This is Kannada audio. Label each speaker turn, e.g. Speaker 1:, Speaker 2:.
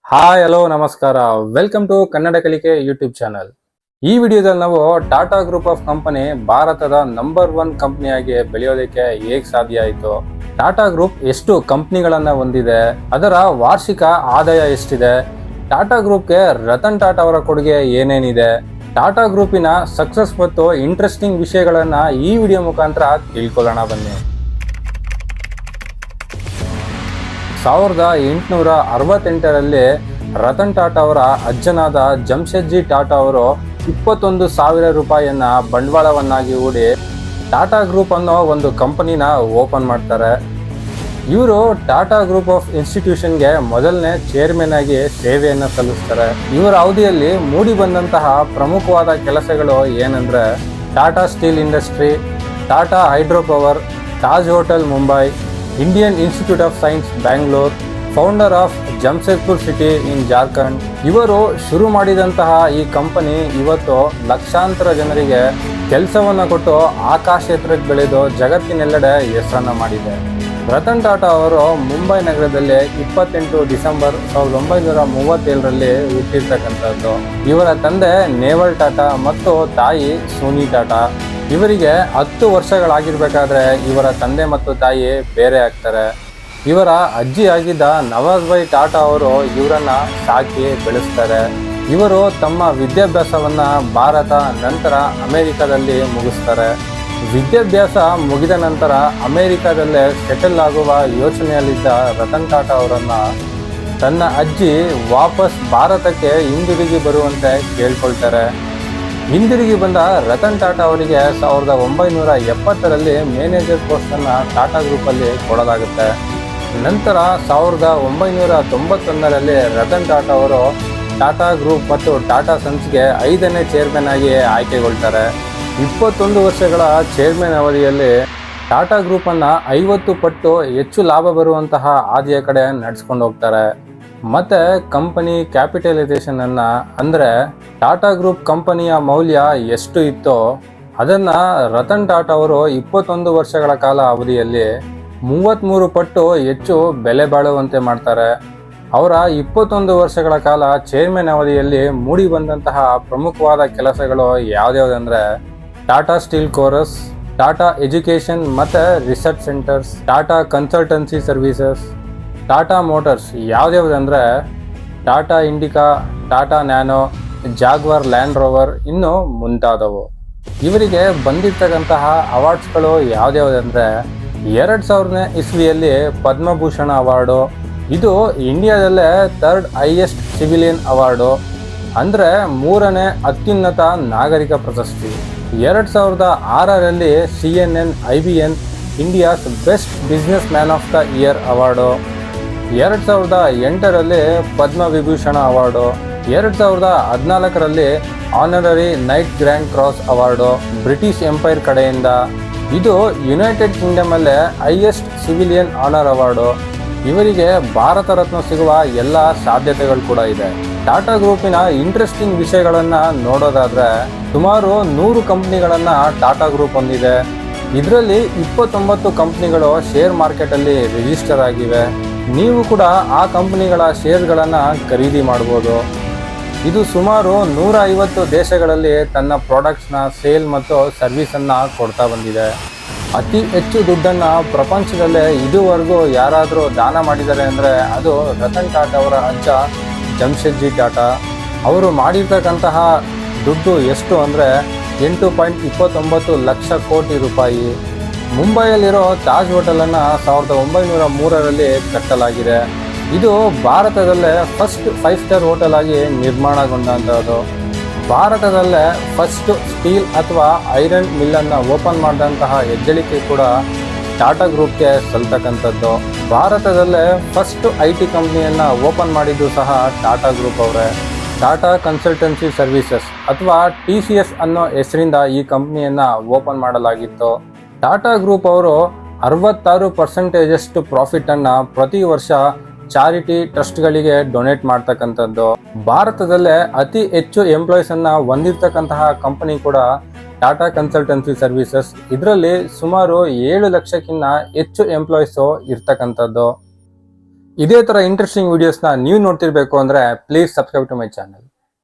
Speaker 1: ಹಾಯ್ ಹಲೋ ನಮಸ್ಕಾರ. ವೆಲ್ಕಮ್ ಟು ಕನ್ನಡ ಕಲಿಕೆ ಯೂಟ್ಯೂಬ್ ಚಾನಲ್. ಈ ವಿಡಿಯೋದಲ್ಲಿ ನಾವು ಟಾಟಾ ಗ್ರೂಪ್ ಆಫ್ ಕಂಪನಿ ಭಾರತದ ನಂಬರ್ 1 ಕಂಪನಿಯಾಗಿ ಬೆಳೆಯೋದಕ್ಕೆ ಹೇಗೆ ಸಾಧ್ಯ ಆಯಿತು, ಟಾಟಾ ಗ್ರೂಪ್ ಎಷ್ಟು ಕಂಪನಿಗಳನ್ನ ಹೊಂದಿದೆ, ಅದರ ವಾರ್ಷಿಕ ಆದಾಯ ಎಷ್ಟಿದೆ, ಟಾಟಾ ಗ್ರೂಪ್ಗೆ ರತನ್ ಟಾಟಾ ಅವರ ಕೊಡುಗೆ ಏನೇನಿದೆ, ಟಾಟಾ ಗ್ರೂಪಿನ ಸಕ್ಸಸ್ ಮತ್ತು ಇಂಟ್ರೆಸ್ಟಿಂಗ್ ವಿಷಯಗಳನ್ನ ಈ ವಿಡಿಯೋ ಮುಖಾಂತರ ತಿಳ್ಕೊಳ್ಳೋಣ ಬನ್ನಿ. 1868ರಲ್ಲಿ ರತನ್ ಟಾಟಾ ಅವರ ಅಜ್ಜನಾದ ಜಮ್ಶೆಡ್ಜಿ ಟಾಟಾ ಅವರು 21,000 ರೂಪಾಯಿಯನ್ನ ಬಂಡವಾಳವನ್ನಾಗಿ ಹೂಡಿ ಟಾಟಾ ಗ್ರೂಪ್ ಅನ್ನೋ ಒಂದು ಕಂಪನಿನ ಓಪನ್ ಮಾಡ್ತಾರೆ. ಇವರು ಟಾಟಾ ಗ್ರೂಪ್ ಆಫ್ ಇನ್ಸ್ಟಿಟ್ಯೂಷನ್ಗೆ ಮೊದಲನೇ ಚೇರ್ಮನ್ ಆಗಿ ಸೇವೆಯನ್ನು ಸಲ್ಲಿಸ್ತಾರೆ. ಇವರ ಅವಧಿಯಲ್ಲಿ ಮೂಡಿ ಬಂದಂತಹ ಪ್ರಮುಖವಾದ ಕೆಲಸಗಳು ಏನಂದ್ರೆ Tata steel industry, Tata hydro power, Taj hotel Mumbai, Indian institute of science Bangalore, founder of Jamshedpur city in Jharkhand. ಇವರು ಶುರು ಮಾಡಿದಂತಹ ಈ ಕಂಪನಿ ಇವತ್ತು ಲಕ್ಷಾಂತರ ಜನರಿಗೆ ಕೆಲಸವನ್ನು ಕೊಟ್ಟು ಆಕಾಶ ಎತ್ತರಕ್ಕೆ ಬೆಳೆದು ಜಗತ್ತಿನೆಲ್ಲೆಡೆ ಹೆಸರನ್ನು ಮಾಡಿದೆ. ರತನ್ ಟಾಟಾ ಅವರು ಮುಂಬೈ ನಗರದಲ್ಲಿ 28 ಡಿಸೆಂಬರ್ 1937ರಲ್ಲಿ ಹುಟ್ಟಿರ್ತಕ್ಕಂಥದ್ದು. ಇವರ ತಂದೆ ನೇವಲ್ ಟಾಟಾ ಮತ್ತು ತಾಯಿ ಸೋನಿ ಟಾಟಾ. ಇವರಿಗೆ 10 ವರ್ಷಗಳಾಗಿರ್ಬೇಕಾದ್ರೆ ಇವರ ತಂದೆ ಮತ್ತು ತಾಯಿ ಬೇರೆ ಆಗ್ತಾರೆ. ಇವರ ಅಜ್ಜಿ ಆಗಿದ್ದ ನವಾಜ್ ಭಾಯ್ ಟಾಟಾ ಅವರು ಇವರನ್ನ ಸಾಕಿ ಬೆಳೆಸ್ತಾರೆ. ಇವರು ತಮ್ಮ ವಿದ್ಯಾಭ್ಯಾಸವನ್ನ ಭಾರತ ನಂತರ ಅಮೆರಿಕದಲ್ಲಿ ಮುಗಿಸ್ತಾರೆ. ವಿದ್ಯಾಭ್ಯಾಸ ಮುಗಿದ ನಂತರ ಅಮೆರಿಕದಲ್ಲೇ ಸೆಟಲ್ ಆಗುವ ಯೋಚನೆಯಲ್ಲಿದ್ದ ರತನ್ ಟಾಟಾ ಅವರನ್ನ ತನ್ನ ಅಜ್ಜಿ ವಾಪಸ್ ಭಾರತಕ್ಕೆ ಹಿಂದಿರುಗಿ ಬರುವಂತೆ ಕೇಳ್ಕೊಳ್ತಾರೆ. ಹಿಂದಿರುಗಿ ಬಂದ ರತನ್ ಟಾಟಾ ಅವರಿಗೆ 1970ರಲ್ಲಿ ಮ್ಯಾನೇಜರ್ ಪೋಸ್ಟನ್ನು ಟಾಟಾ ಗ್ರೂಪಲ್ಲಿ ಕೊಡಲಾಗುತ್ತೆ. ನಂತರ 1991ರಲ್ಲಿ ರತನ್ ಟಾಟಾ ಅವರು ಟಾಟಾ ಗ್ರೂಪ್ ಮತ್ತು ಟಾಟಾ ಸನ್ಸ್ಗೆ 5ನೇ ಚೇರ್ಮನ್ ಆಗಿ ಆಯ್ಕೆಗೊಳ್ತಾರೆ. 21 ವರ್ಷಗಳ ಚೇರ್ಮನ್ ಅವಧಿಯಲ್ಲಿ ಟಾಟಾ ಗ್ರೂಪನ್ನು 50 ಪಟ್ಟು ಹೆಚ್ಚು ಲಾಭ ಬರುವಂತಹ ಹಾದಿಯ ಕಡೆ ನಡೆಸ್ಕೊಂಡು ಹೋಗ್ತಾರೆ. ಮತ್ತೆ ಕಂಪನಿ ಕ್ಯಾಪಿಟಲೈಸೇಷನ್ ಅನ್ನ ಅಂದ್ರೆ ಟಾಟಾ ಗ್ರೂಪ್ ಕಂಪನಿಯ ಮೌಲ್ಯ ಎಷ್ಟು ಇತ್ತೋ ಅದನ್ನ ರತನ್ ಟಾಟಾ ಅವರು 21 ವರ್ಷಗಳ ಕಾಲ ಅವಧಿಯಲ್ಲಿ 33 ಪಟ್ಟು ಹೆಚ್ಚು ಬೆಲೆ ಬಾಳುವಂತೆ ಮಾಡ್ತಾರೆ. ಅವರ 21 ವರ್ಷಗಳ ಕಾಲ ಚೇರ್ಮನ್ ಅವಧಿಯಲ್ಲಿ ಮೂಡಿ ಬಂದಂತಹ ಪ್ರಮುಖವಾದ ಕೆಲಸಗಳು ಯಾವ್ಯಾವುದಂದ್ರೆ Tata steel Corus, Tata education ಮತ್ತೆ research centres, Tata consultancy services, Tata motors ಯಾವ್ಯಾವುದಂದ್ರೆ Tata Indica, Tata Nano, Jaguar Land Rover ಇನ್ನು ಮುಂತಾದವು. ಇವರಿಗೆ ಬಂದಿರ್ತಕ್ಕಂತಹ ಅವಾರ್ಡ್ಸ್ಗಳು ಯಾವ್ಯಾವುದಂದ್ರೆ 2000ನೇ ಇಸ್ವಿಯಲ್ಲಿ ಪದ್ಮಭೂಷಣ ಅವಾರ್ಡು. ಇದು ಇಂಡಿಯಾದಲ್ಲೇ 3rd ಹೈಯೆಸ್ಟ್ ಸಿವಿಲಿಯನ್ ಅವಾರ್ಡು, ಅಂದರೆ 3ನೇ ಅತ್ಯುನ್ನತ ನಾಗರಿಕ ಪ್ರಶಸ್ತಿ. 2006ರಲ್ಲಿ CNN IBN India's best business man of the year award. 2008ರಲ್ಲಿ ಪದ್ಮ ವಿಭೂಷಣ ಅವಾರ್ಡು. 2014ರಲ್ಲಿ honorary knight grand cross award British empire ಕಡೆಯಿಂದ. ಇದು ಯುನೈಟೆಡ್ ಕಿಂಗ್ಡಮ್ ಅಲ್ಲೇ ಹೈಯೆಸ್ಟ್ ಸಿವಿಲಿಯನ್ ಆನರ್ ಅವಾರ್ಡು. ಇವರಿಗೆ ಭಾರತ ರತ್ನ ಸಿಗುವ ಎಲ್ಲ ಸಾಧ್ಯತೆಗಳು ಕೂಡ ಇದೆ. ಟಾಟಾ ಗ್ರೂಪಿನ ಇಂಟ್ರೆಸ್ಟಿಂಗ್ ವಿಷಯಗಳನ್ನ ನೋಡೋದಾದ್ರೆ ಸುಮಾರು 100 ಕಂಪ್ನಿಗಳನ್ನ ಟಾಟಾ ಗ್ರೂಪ್ ಹೊಂದಿದೆ. ಇದರಲ್ಲಿ 29 ಕಂಪ್ನಿಗಳು ಶೇರ್ ಮಾರ್ಕೆಟಲ್ಲಿ ರಿಜಿಸ್ಟರ್ ಆಗಿವೆ. ನೀವು ಕೂಡ ಆ ಕಂಪನಿಗಳ ಶೇರ್ಗಳನ್ನು ಖರೀದಿ ಮಾಡ್ಬೋದು. ಇದು ಸುಮಾರು 150 ದೇಶಗಳಲ್ಲಿ ತನ್ನ ಪ್ರಾಡಕ್ಟ್ಸ್ನ ಸೇಲ್ ಮತ್ತು ಸರ್ವಿಸನ್ನು ಕೊಡ್ತಾ ಬಂದಿದೆ. ಅತಿ ಹೆಚ್ಚು ದುಡ್ಡನ್ನು ಪ್ರಪಂಚದಲ್ಲೇ ಇದುವರೆಗೂ ಯಾರಾದರೂ ದಾನ ಮಾಡಿದ್ದಾರೆ ಅಂದರೆ ಅದು ರತನ್ ಟಾಟಾ ಅವರ ಅಜ್ಜ ಜಮ್ಶೆಡ್ಜಿ ಟಾಟಾ. ಅವರು ಮಾಡಿರ್ತಕ್ಕಂತಹ ದುಡ್ಡು ಎಷ್ಟು ಅಂದರೆ 8.29 ಲಕ್ಷ ಕೋಟಿ ರೂಪಾಯಿ. ಮುಂಬೈಯಲ್ಲಿರೋ ತಾಜ್ ಹೋಟೆಲನ್ನು 1903ರಲ್ಲಿ ಕಟ್ಟಲಾಗಿದೆ. ಇದು ಭಾರತದಲ್ಲೇ ಫಸ್ಟ್ 5 ಸ್ಟಾರ್ ಹೋಟೆಲ್ ಆಗಿ ನಿರ್ಮಾಣಗೊಂಡಂಥದ್ದು. ಭಾರತದಲ್ಲೇ ಫಸ್ಟ್ ಸ್ಟೀಲ್ ಅಥವಾ ಐರನ್ ಮಿಲ್ಲನ್ನು ಓಪನ್ ಮಾಡಿದಂತಹ ಹೆಗ್ಗಳಿಕೆ ಕೂಡ ಟಾಟಾ ಗ್ರೂಪ್ಗೆ ಸಲ್ತಕ್ಕಂಥದ್ದು. ಭಾರತದಲ್ಲೇ ಫಸ್ಟ್ IT ಕಂಪ್ನಿಯನ್ನು ಓಪನ್ ಮಾಡಿದ್ದು ಸಹ ಟಾಟಾ ಗ್ರೂಪ್ ಅವರೇ. ಟಾಟಾ ಕನ್ಸಲ್ಟೆನ್ಸಿ ಸರ್ವಿಸಸ್ ಅಥವಾ TCS ಅನ್ನೋ ಹೆಸರಿಂದ ಈ ಕಂಪ್ನಿಯನ್ನು ಓಪನ್ ಮಾಡಲಾಗಿತ್ತು. ಟಾಟಾ ಗ್ರೂಪ್ ಅವರು 66% ಪ್ರಾಫಿಟನ್ನು ಪ್ರತಿ ವರ್ಷ ಚಾರಿಟಿ ಟ್ರಸ್ಟ್ಗಳಿಗೆ ಡೊನೇಟ್ ಮಾಡ್ತಕ್ಕಂಥದ್ದು. ಭಾರತದಲ್ಲೇ ಅತಿ ಹೆಚ್ಚು ಎಂಪ್ಲಾಯೀಸನ್ನು ಹೊಂದಿರತಕ್ಕಂತಹ ಕಂಪನಿ ಕೂಡ ಟಾಟಾ ಕನ್ಸಲ್ಟೆನ್ಸಿ ಸರ್ವಿಸಸ್. ಇದರಲ್ಲಿ ಸುಮಾರು 7 ಲಕ್ಷಕ್ಕಿಂತ ಹೆಚ್ಚು ಎಂಪ್ಲಾಯೀಸು ಇರ್ತಕ್ಕಂಥದ್ದು. ಇದೇ ತರ ಇಂಟ್ರೆಸ್ಟಿಂಗ್ ವಿಡಿಯೋಸ್ನ ನೀವು ನೋಡ್ತಿರ್ಬೇಕು ಅಂದ್ರೆ please subscribe to my channel.